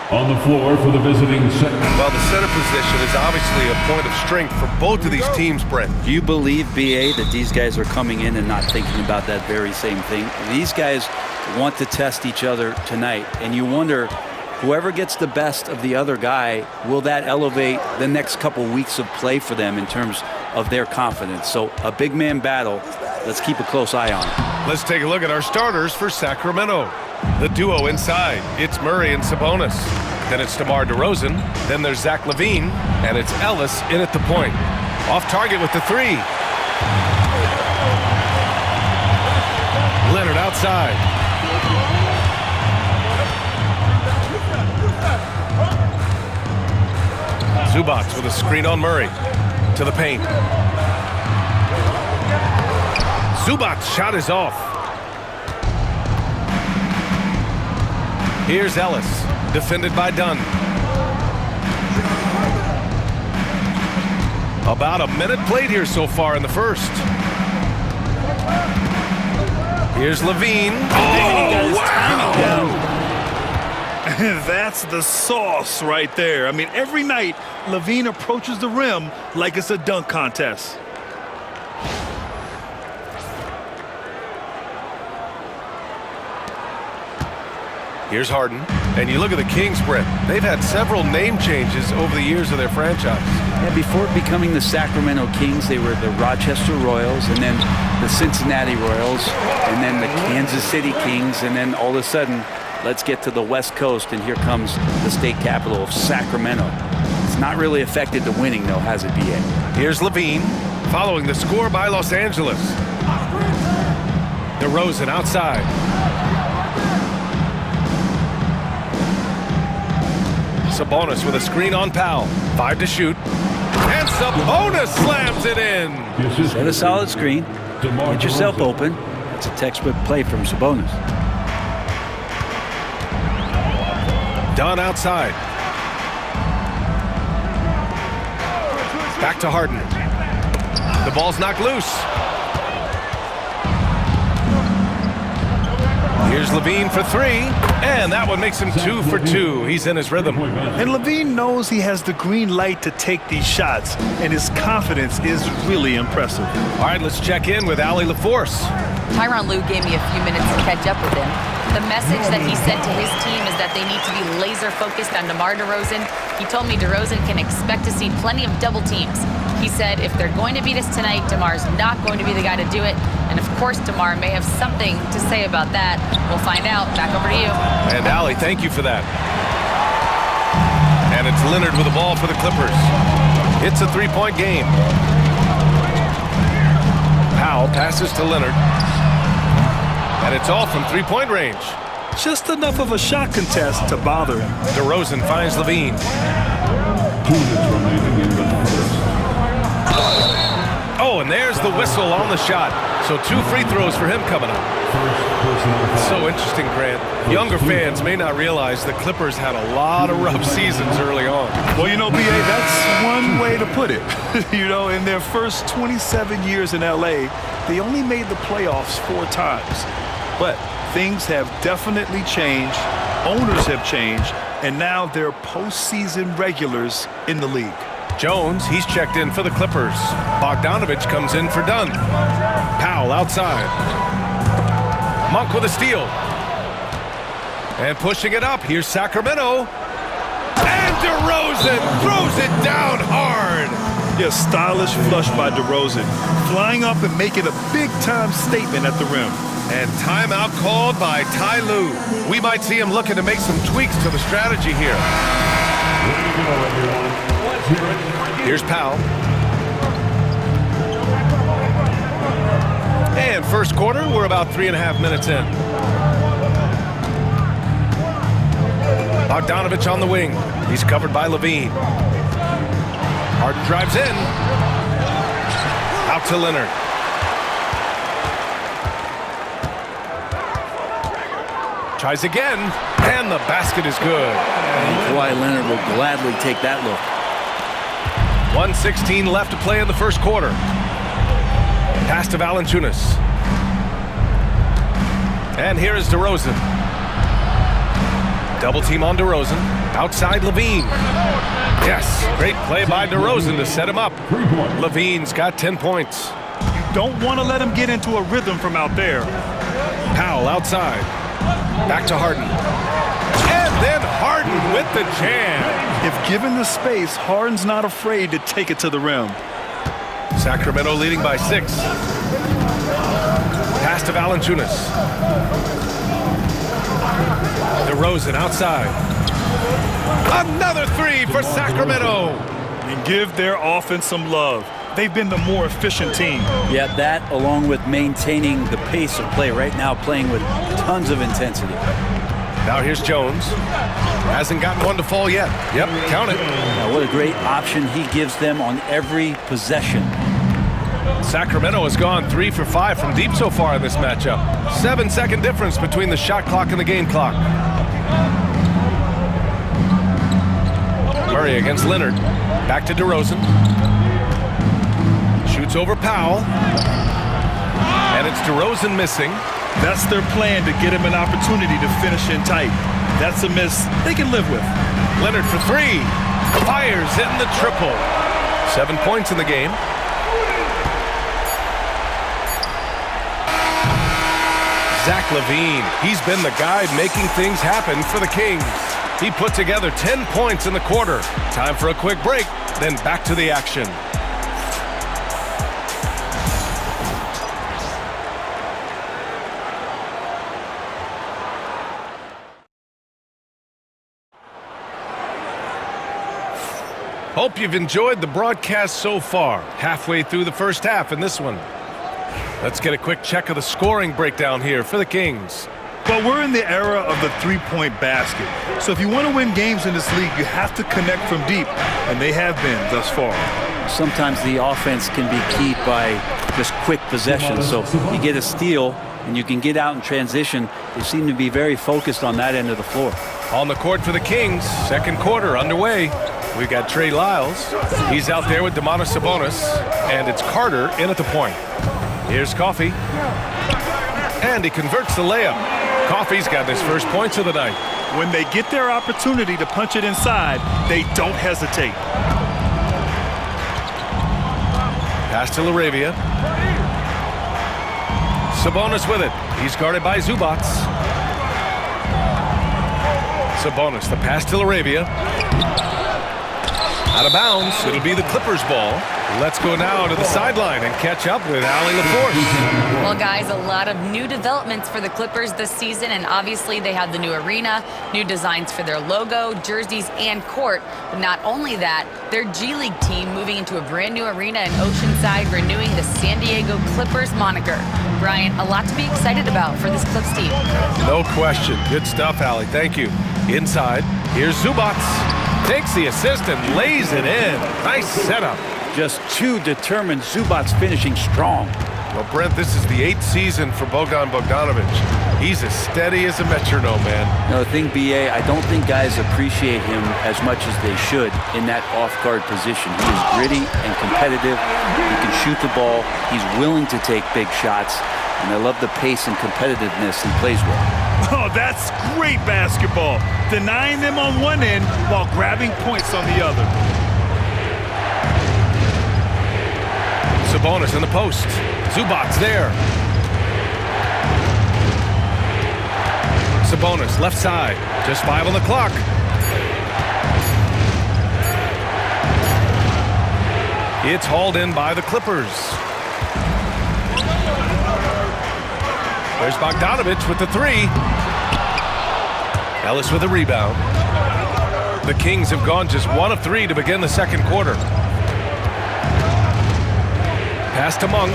On the floor for the visiting center. Well, the center position is obviously a point of strength for both of these teams, Brent. Do you believe, BA, that these guys are coming in and not thinking about that very same thing? These guys want to test each other tonight, and you wonder, whoever gets the best of the other guy, will that elevate the next couple weeks of play for them in terms of their confidence? So a big man battle. Let's keep a close eye on it. Let's take a look at our starters for Sacramento. The duo inside, it's Murray and Sabonis. Then it's DeMar DeRozan. Then there's Zach LaVine. And it's Ellis in at the point. Off target with the three. Leonard outside. Zubac with a screen on Murray. To the paint. Zubac's shot is off. Here's Ellis, defended by Dunn. About a minute played here so far in the first. Here's LaVine. Oh, wow! That's the sauce right there. I mean, every night, LaVine approaches the rim like it's a dunk contest. Here's Harden. And you look at the Kings, Brent. They've had several name changes over the years of their franchise. Yeah, before becoming the Sacramento Kings, they were the Rochester Royals, and then the Cincinnati Royals, and then the Kansas City Kings, and then all of a sudden, let's get to the West Coast, and here comes the state capital of Sacramento. It's not really affected the winning, though, has it, BA? Here's LaVine, following the score by Los Angeles. DeRozan outside. Sabonis with a screen on Powell. 5 to shoot. And Sabonis slams it in. Set a solid screen. Get yourself open. It's a textbook play from Sabonis. Dunn outside. Back to Harden. The ball's knocked loose. Here's LaVine for three, and that one makes him 2 for 2. He's in his rhythm. And LaVine knows he has the green light to take these shots, and his confidence is really impressive. All right, let's check in with Allie LaForce. Tyronn Lue gave me a few minutes to catch up with him. The message that he sent to his team is that they need to be laser focused on DeMar DeRozan. He told me DeRozan can expect to see plenty of double teams. He said if they're going to beat us tonight, DeMar's not going to be the guy to do it. And of course, DeMar may have something to say about that. We'll find out. Back over to you. And Allie, thank you for that. And it's Leonard with the ball for the Clippers. It's a three-point game. Powell passes to Leonard. And it's all from three-point range. Just enough of a shot contest to bother him. DeRozan finds LaVine. 2 minutes remaining in the first. Oh, and there's the whistle on the shot. So 2 free throws for him coming up. So interesting, Grant. Younger fans may not realize the Clippers had a lot of rough seasons early on. Well, you know, BA, that's one way to put it. You know, in their first 27 years in LA, they only made the playoffs 4 times. But things have definitely changed. Owners have changed. And now they're postseason regulars in the league. Jones, he's checked in for the Clippers. Bogdanovich comes in for Dunn. Powell outside. Monk with a steal. And pushing it up, here's Sacramento. And DeRozan throws it down hard. Yeah, stylish flush by DeRozan. Flying up and making a big-time statement at the rim. And timeout called by Ty Lue. We might see him looking to make some tweaks to the strategy here. Here's Powell. And first quarter, we're about 3.5 minutes in. Bogdanovich on the wing. He's covered by LaVine. Harden drives in. Out to Leonard. Tries again, and the basket is good. And Kawhi Leonard will gladly take that look. 1:16 left to play in the first quarter. Pass to Valanciunas. And here is DeRozan. Double team on DeRozan. Outside Levine. Yes, great play by DeRozan to set him up. Levine's got 10 points. Don't want to let him get into a rhythm from out there. Powell outside. Back to Harden. And then Harden with the jam. If given the space, Harden's not afraid to take it to the rim. Sacramento leading by 6. Pass to Valanciunas. DeRozan outside. Another 3 for Sacramento. And give their offense some love. They've been the more efficient team. Yeah, that along with maintaining the pace of play. Right now playing with tons of intensity. Now here's Jones. Hasn't gotten one to fall yet. Yep, count it. Now, what a great option he gives them on every possession. Sacramento has gone 3 for 5 from deep so far in this matchup. 7-second difference between the shot clock and the game clock. Murray against Leonard. Back to DeRozan. Shoots over Powell. And it's DeRozan missing. That's their plan, to get him an opportunity to finish in tight. That's a miss they can live with. Leonard for 3. Fires in the triple. 7 points in the game. Zach LaVine, he's been the guy making things happen for the Kings. He put together 10 points in the quarter. Time for a quick break, then back to the action. Hope you've enjoyed the broadcast so far. Halfway through the first half in this one. Let's get a quick check of the scoring breakdown here for the Kings. Well, we're in the era of the three-point basket. So if you want to win games in this league, you have to connect from deep, and they have been thus far. Sometimes the offense can be keyed by just quick possession. So you get a steal, and you can get out in transition. They seem to be very focused on that end of the floor. On the court for the Kings, second quarter underway. We've got Trey Lyles. He's out there with Domantas Sabonis, and it's Carter in at the point. Here's Coffey. And he converts the layup. Coffey's got his first points of the night. When they get their opportunity to punch it inside, they don't hesitate. Pass to LaRavia. Sabonis with it. He's guarded by Zubac. Sabonis, the pass to LaRavia. Out of bounds. It'll be the Clippers' ball. Let's go now to the sideline and catch up with Allie LaForce. Well, guys, a lot of new developments for the Clippers this season, and obviously they have the new arena, new designs for their logo, jerseys, and court. But not only that, their G League team moving into a brand new arena in Oceanside, renewing the San Diego Clippers moniker. Brian, a lot to be excited about for this Clips team. No question. Good stuff, Allie. Thank you. Inside, here's Zubac. Takes the assist and lays it in. Nice setup. Just too determined. Zubac finishing strong. Well, Brent, this is the 8th season for Bogdan Bogdanovic. He's as steady as a metronome, man. No, the thing, BA, I don't think guys appreciate him as much as they should in that off-guard position. He is gritty and competitive. He can shoot the ball. He's willing to take big shots. And I love the pace and competitiveness he plays with. Oh, that's great basketball. Denying them on one end while grabbing points on the other. Sabonis in the post. Zubac there. Sabonis left side. Just 5 on the clock. It's hauled in by the Clippers. There's Bogdanovic with the 3. Ellis with a rebound. The Kings have gone just 1 of 3 to begin the second quarter. Pass to Monk.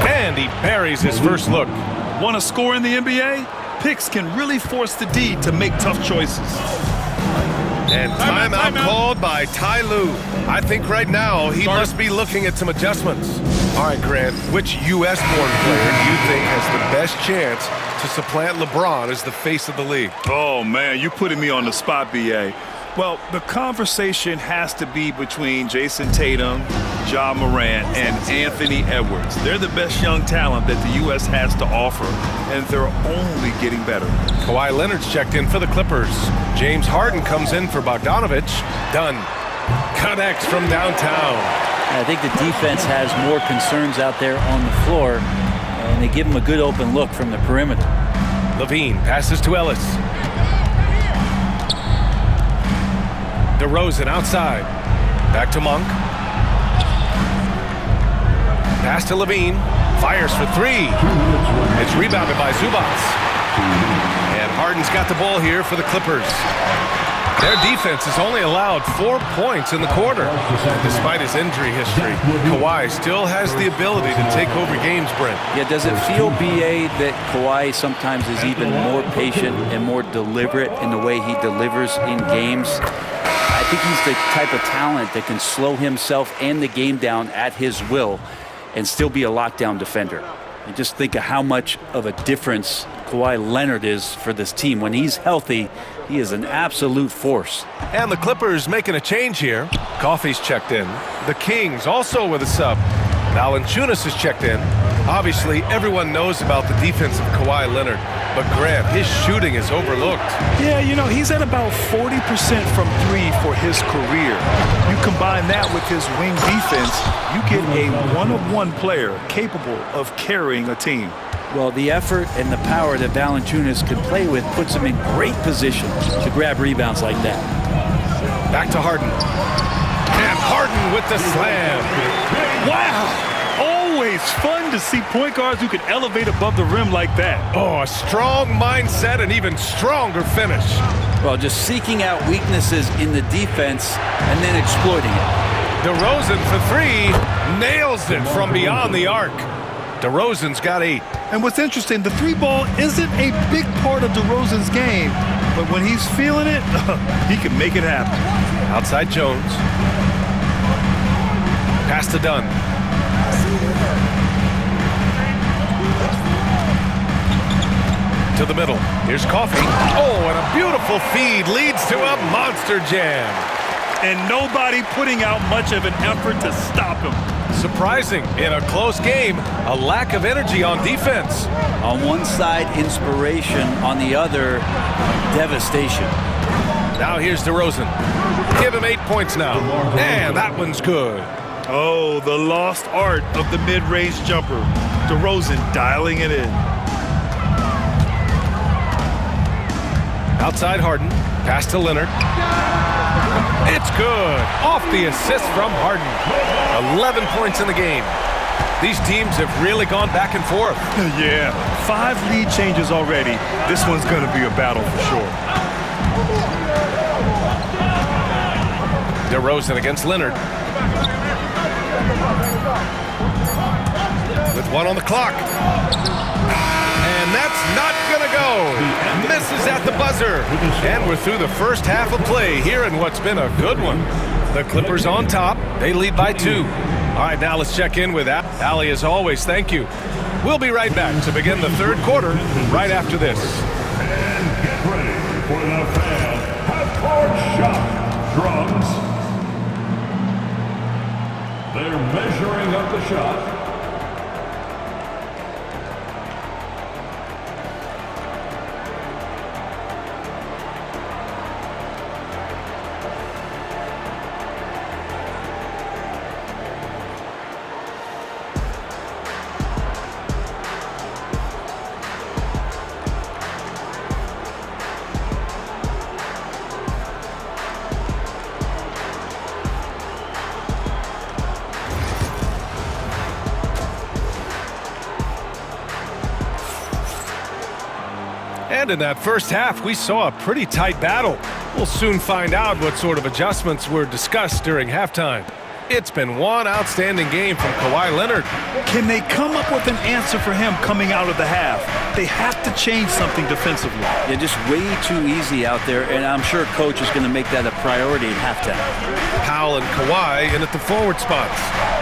And he buries his first look. Want to score in the NBA? Picks can really force the D to make tough choices. And timeout called by Ty Lue. I think right now he must be looking at some adjustments. All right, Grant, which U.S.-born player do you think has the best chance to supplant LeBron as the face of the league? Oh, man, you're putting me on the spot, B.A. Well, the conversation has to be between Jason Tatum Ja Morant and Anthony Edwards. They're the best young talent that the U.S. has to offer, and they're only getting better. Kawhi Leonard's checked in for the Clippers. James Harden comes in for Bogdanovich. Dunn connects from downtown. I think the defense has more concerns out there on the floor, and they give him a good open look from the perimeter. Levine passes to Ellis. DeRozan outside. Back to Monk. Pass to Levine. Fires for three. It's rebounded by Zubac. And Harden's got the ball here for the Clippers. Their defense has only allowed 4 points in the quarter. Despite his injury history, Kawhi still has the ability to take over games, Brent. Yeah, does it feel, B.A., that Kawhi sometimes is even more patient and more deliberate in the way he delivers in games? I think he's the type of talent that can slow himself and the game down at his will and still be a lockdown defender. And just think of how much of a difference Kawhi Leonard is for this team. When he's healthy, he is an absolute force. And the Clippers making a change here. Coffey's checked in. The Kings also with a sub. Valanciunas is checked in. Obviously, everyone knows about the defense of Kawhi Leonard, but Grant, his shooting is overlooked. Yeah, you know, he's at about 40% from three for his career. You combine that with his wing defense, you get a one-of-one player capable of carrying a team. Well, the effort and the power that Valanciunas can play with puts him in great position to grab rebounds like that. Back to Harden. And Harden with the slam. Wow! Always fun to see point guards who can elevate above the rim like that. Oh, a strong mindset and even stronger finish. Well, just seeking out weaknesses in the defense and then exploiting it. DeRozan for three. Nails it from beyond the arc. DeRozan's got 8. And what's interesting, the three ball isn't a big part of DeRozan's game, but when he's feeling it, he can make it happen. Outside Jones. Pass to Dunn. To the middle. Here's Coffey. Oh, and a beautiful feed leads to a monster jam. And nobody putting out much of an effort to stop him. Surprising, in a close game, a lack of energy on defense. On one side, inspiration. On the other, devastation. Now here's DeRozan. Give him 8 points now. And that one's good. Oh, the lost art of the mid-range jumper. DeRozan dialing it in. Outside Harden. Pass to Leonard. It's good. Off the assist from Harden. 11 points in the game. These teams have really gone back and forth. Yeah, 5 lead changes already. This one's going to be a battle for sure. DeRozan against Leonard. With 1 on the clock. And that's not going to go. Misses at the buzzer. And we're through the first half of play here in what's been a good one. The Clippers on top. They lead by 2. All right, now let's check in with Allie as always. Thank you. We'll be right back to begin the third quarter right after this. And get ready for the fan half-court shot. Drums. They're measuring up the shot. And in that first half, we saw a pretty tight battle. We'll soon find out what sort of adjustments were discussed during halftime. It's been one outstanding game from Kawhi Leonard. Can they come up with an answer for him coming out of the half? They have to change something defensively. They're just way too easy out there, and I'm sure coach is going to make that a priority at halftime. Powell and Kawhi in at the forward spots.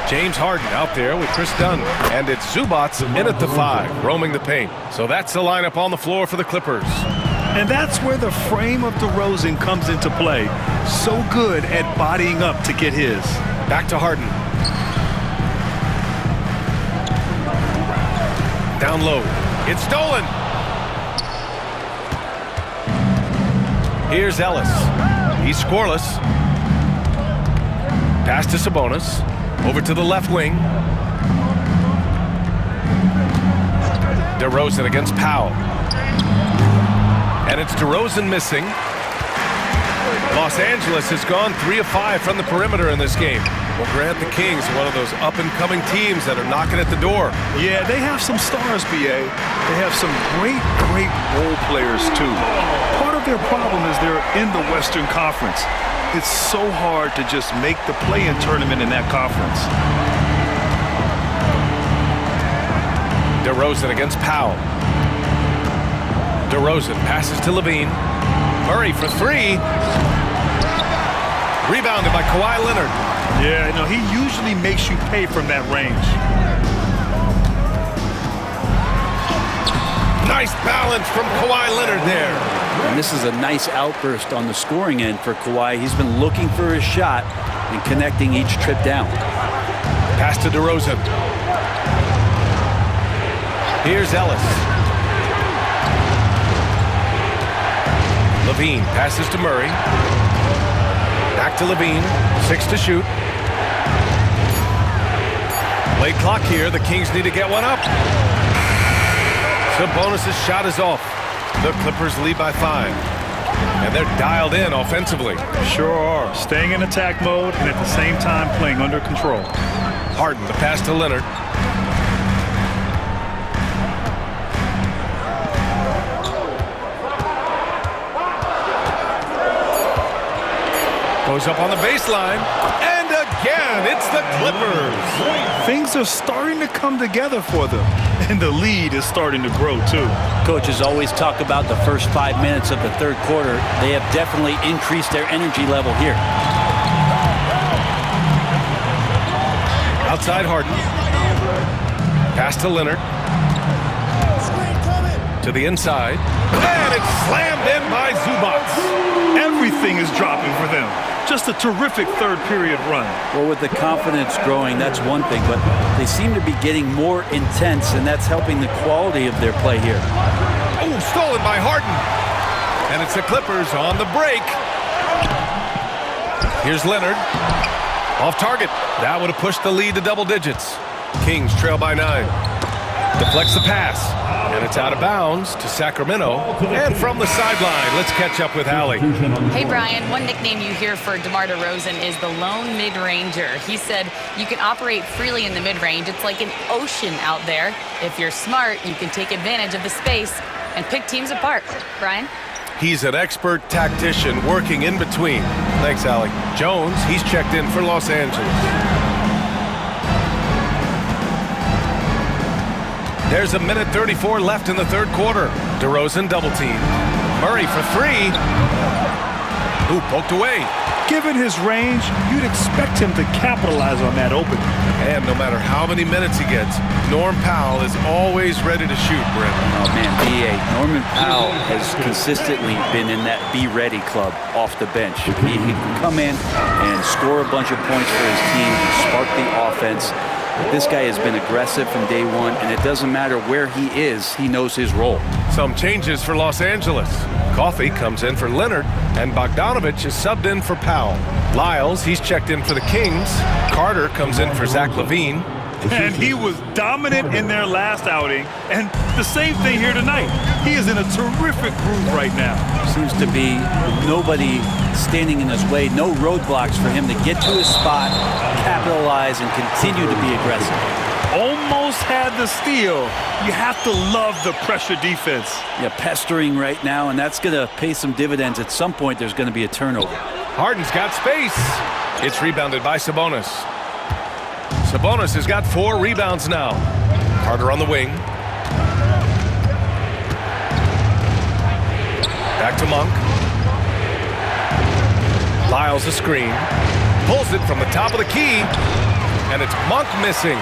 James Harden out there with Chris Dunn. And it's Zubac in at the 5, roaming the paint. So that's the lineup on the floor for the Clippers. And that's where the frame of DeRozan comes into play. So good at bodying up to get his. Back to Harden. Down low. It's stolen. Here's Ellis. He's scoreless. Pass to Sabonis. Over to the left wing. DeRozan against Powell. And it's DeRozan missing. Los Angeles has gone 3 of 5 from the perimeter in this game. Well, Grant, the Kings are one of those up-and-coming teams that are knocking at the door. Yeah, they have some stars, BA. They have some great role players, too. Part of their problem is they're in the Western Conference. It's so hard to just make the play-in tournament in that conference. DeRozan against Powell. DeRozan passes to Levine. Murray for 3. Rebounded by Kawhi Leonard. Yeah, he usually makes you pay from that range. Nice balance from Kawhi Leonard there. And this is a nice outburst on the scoring end for Kawhi. He's been looking for his shot and connecting each trip down. Pass to DeRozan. Here's Ellis. Levine passes to Murray. Back to Levine. 6 to shoot. Late clock here. The Kings need to get one up. Sabonis' shot is off. The Clippers lead by 5. And they're dialed in offensively. Sure are. Staying in attack mode and at the same time playing under control. Harden, the pass to Leonard. Goes up on the baseline. And again, it's the Clippers. Things are starting to come together for them. And the lead is starting to grow, too. Coaches always talk about the first 5 minutes of the third quarter. They have definitely increased their energy level here. Outside Harden. Pass to Leonard. To the inside. And it's slammed in by Zubac. Everything is dropping for them. Just a terrific third-period run. Well, with the confidence growing, that's one thing, but they seem to be getting more intense, and that's helping the quality of their play here. Oh, stolen by Harden. And it's the Clippers on the break. Here's Leonard. Off target. That would have pushed the lead to double digits. Kings trail by 9. Deflects the pass. And it's out of bounds to Sacramento. And from the sideline, let's catch up with Allie. Hey, Brian, one nickname you hear for DeMar DeRozan is the lone mid-ranger. He said you can operate freely in the mid-range. It's like an ocean out there. If you're smart, you can take advantage of the space and pick teams apart. Brian? He's an expert tactician working in between. Thanks, Allie. Jones, he's checked in for Los Angeles. There's 1:34 left in the third quarter. DeRozan double team. Murray for 3. Ooh, poked away. Given his range, you'd expect him to capitalize on that opening. And no matter how many minutes he gets, Norm Powell is always ready to shoot, Brent. Oh, man, BA, Norman Powell has consistently been in that be-ready club off the bench. He can come in and score a bunch of points for his team, spark the offense. This guy has been aggressive from day one, and it doesn't matter where he is, he knows his role. Some changes for Los Angeles. Coffey comes in for Leonard, and Bogdanovich is subbed in for Powell. Lyles, he's checked in for the Kings. Carter comes in for Zach LaVine. And he was dominant in their last outing, and the same thing here tonight. He is in a terrific groove right now. Seems to be nobody standing in his way, no roadblocks for him to get to his spot, capitalize, and continue to be aggressive. Almost had the steal. You have to love the pressure defense. Yeah, pestering right now, and that's going to pay some dividends. At some point, there's going to be a turnover. Harden's got space. It's rebounded by Sabonis. Sabonis has got 4 rebounds now. Carter on the wing. Back to Monk. Lyles a screen. Pulls it from the top of the key. And it's Monk missing.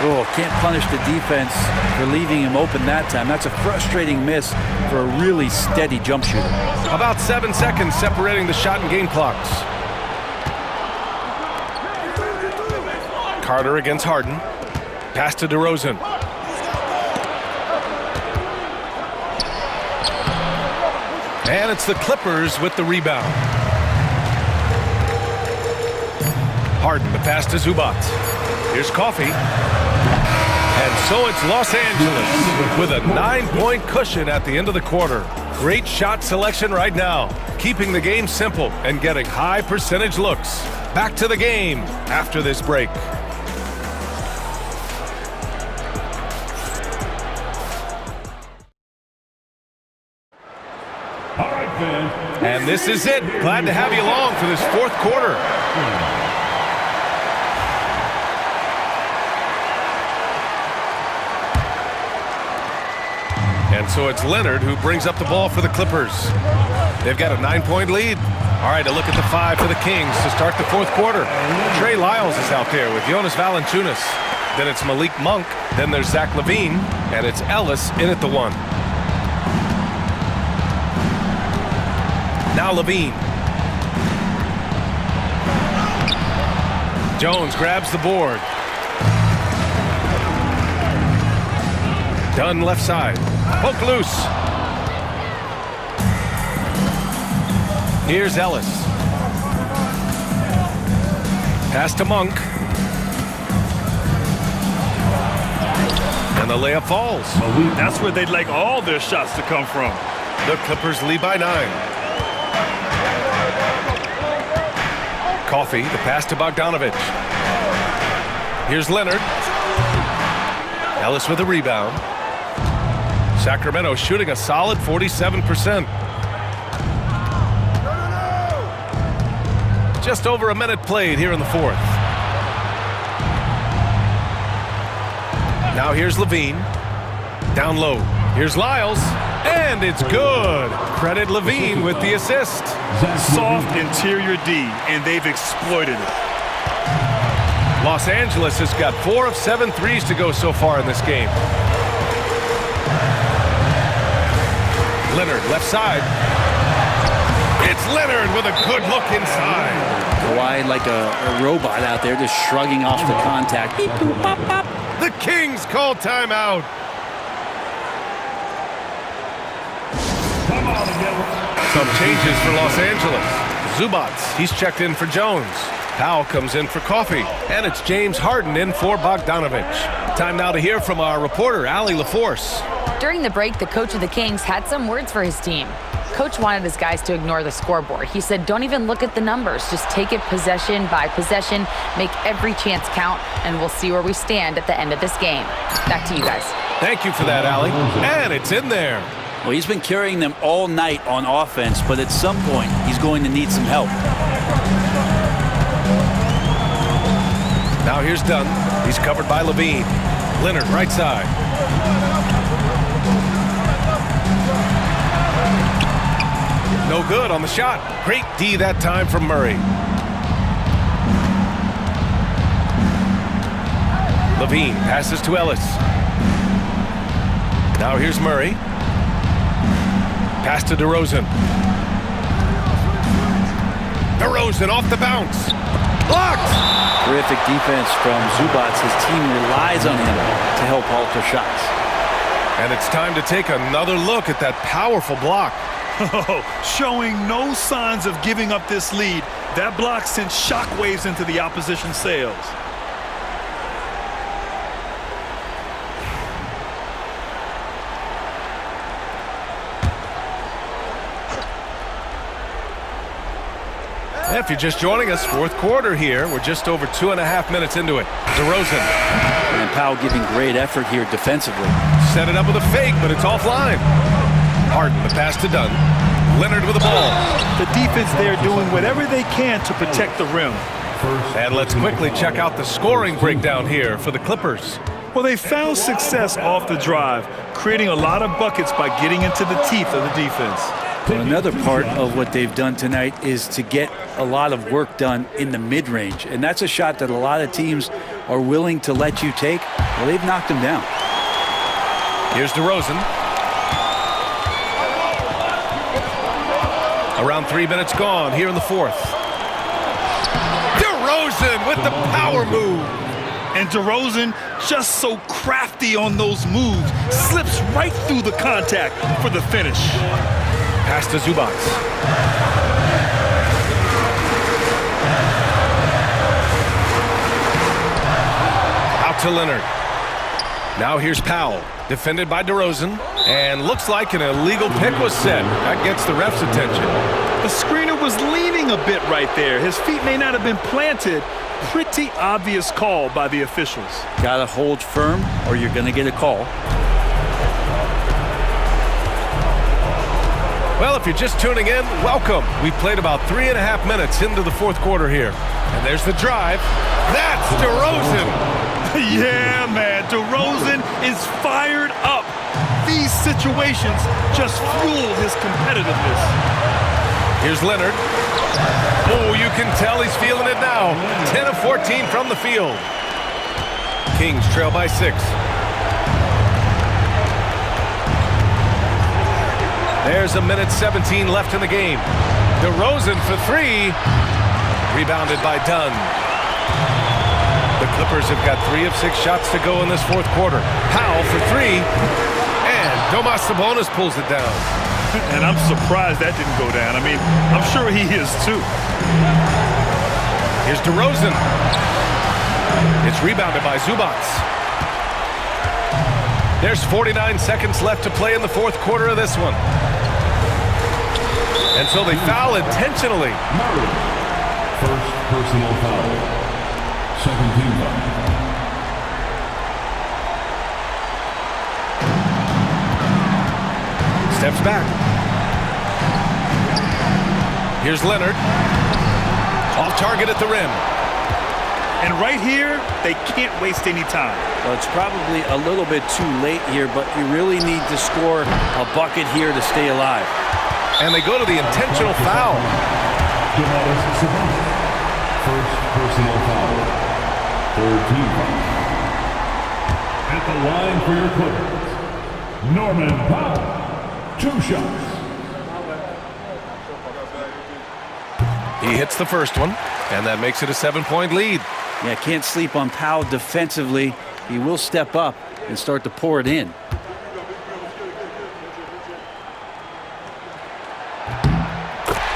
Oh, can't punish the defense for leaving him open that time. That's a frustrating miss for a really steady jump shooter. About 7 seconds separating the shot and game clocks. Carter against Harden. Pass to DeRozan. And it's the Clippers with the rebound. Harden, the pass to Zubac. Here's Coffee. And so it's Los Angeles with a 9-point cushion at the end of the quarter. Great shot selection right now, keeping the game simple and getting high percentage looks. Back to the game after this break. All right, fans. And this is it. Glad to have you along for this fourth quarter. And so it's Leonard who brings up the ball for the Clippers. They've got a 9-point lead. All right, a look at the 5 for the Kings to start the fourth quarter. Trey Lyles is out there with Jonas Valanciunas. Then it's Malik Monk. Then there's Zach LaVine. And it's Ellis in at the 1. Now LaVine. Jones grabs the board. Dunn left side. Poke loose. Here's Ellis. Pass to Monk. And the layup falls. That's where they'd like all their shots to come from. The Clippers lead by 9. Coffee, the pass to Bogdanovich. Here's Leonard. Ellis with a rebound. Sacramento shooting a solid 47%. Just over a minute played here in the fourth. Now here's LaVine. Down low. Here's Lyles. And it's good. Credit LaVine with the assist. Soft interior D, and they've exploited it. Los Angeles has got 4 of 7 threes to go so far in this game. Leonard, left side. It's Leonard with a good look inside. Kawhi like a robot out there just shrugging off the contact. Beep, boop, pop, pop. The Kings call timeout. Come on together. Some changes for Los Angeles. Zubac, he's checked in for Jones. Powell comes in for Coffee. And it's James Harden in for Bogdanovich. Time now to hear from our reporter, Allie LaForce. During the break, the coach of the Kings had some words for his team. Coach wanted his guys to ignore the scoreboard. He said, don't even look at the numbers. Just take it possession by possession, make every chance count, and we'll see where we stand at the end of this game. Back to you guys. Thank you for that, Allie. And it's in there. Well, he's been carrying them all night on offense, but at some point, he's going to need some help. Now here's Dunn. He's covered by LaVine. Leonard, right side. No good on the shot. Great D that time from Murray. LaVine passes to Ellis. Now here's Murray. Pass to DeRozan. DeRozan off the bounce. Blocked! Terrific defense from Zubac. His team relies on him to help alter shots. And it's time to take another look at that powerful block. Showing no signs of giving up this lead. That block sent shockwaves into the opposition sails. If you're just joining us, fourth quarter here. We're just over 2.5 minutes into it. DeRozan. And Powell giving great effort here defensively. Set it up with a fake, but it's offline. Harden, the pass to Dunn. Leonard with the ball. The defense there doing whatever they can to protect the rim. And let's quickly check out the scoring breakdown here for the Clippers. Well, they found success off the drive, creating a lot of buckets by getting into the teeth of the defense. Well, another part of what they've done tonight is to get a lot of work done in the mid-range. And that's a shot that a lot of teams are willing to let you take. Well, they've knocked them down. Here's DeRozan. Around 3 minutes gone here in the fourth. DeRozan with the power move. And DeRozan, just so crafty on those moves, slips right through the contact for the finish. Pass to Zubac. Out to Leonard. Now here's Powell, defended by DeRozan, and looks like an illegal pick was set. That gets the ref's attention. The screener was leaning a bit right there. His feet may not have been planted. Pretty obvious call by the officials. Gotta hold firm or you're gonna get a call. Well, if you're just tuning in, welcome. We played about 3.5 minutes into the fourth quarter here. And there's the drive. That's DeRozan. Yeah, man, DeRozan is fired up. These situations just fuel his competitiveness. Here's Leonard. Oh, you can tell he's feeling it now. 10 of 14 from the field. Kings trail by 6. There's 1:17 left in the game. DeRozan for 3. Rebounded by Dunn. The Clippers have got 3 of 6 shots to go in this fourth quarter. Powell for 3. And Domas Sabonis pulls it down. And I'm surprised that didn't go down. I mean, I'm sure he is too. Here's DeRozan. It's rebounded by Zubac. There's 49 seconds left to play in the fourth quarter of this one. And so they foul intentionally. First personal foul. Second team foul. Steps back. Here's Leonard. Off target at the rim. And right here, they can't waste any time. Well, it's probably a little bit too late here, but you really need to score a bucket here to stay alive. And they go to the intentional foul. First personal foul. Third team foul. At the line for your Clippers, Norman Powell. 2 shots. He hits the first one, and that makes it a 7-point lead. Yeah, can't sleep on Powell defensively. He will step up and start to pour it in.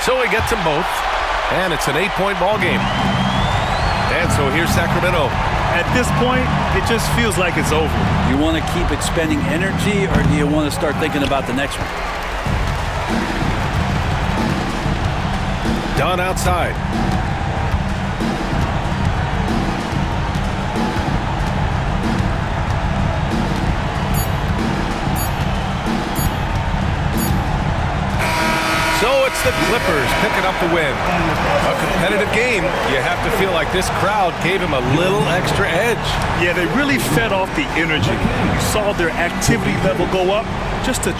So he gets them both, and it's an 8-point ball game. And so here's Sacramento. At this point, it just feels like it's over. You want to keep expending energy, or do you want to start thinking about the next one? Dunn outside. So it's the Clippers picking up the win. A competitive game. You have to feel like this crowd gave him a little extra edge. Yeah, they really fed off the energy. You saw their activity level go up just to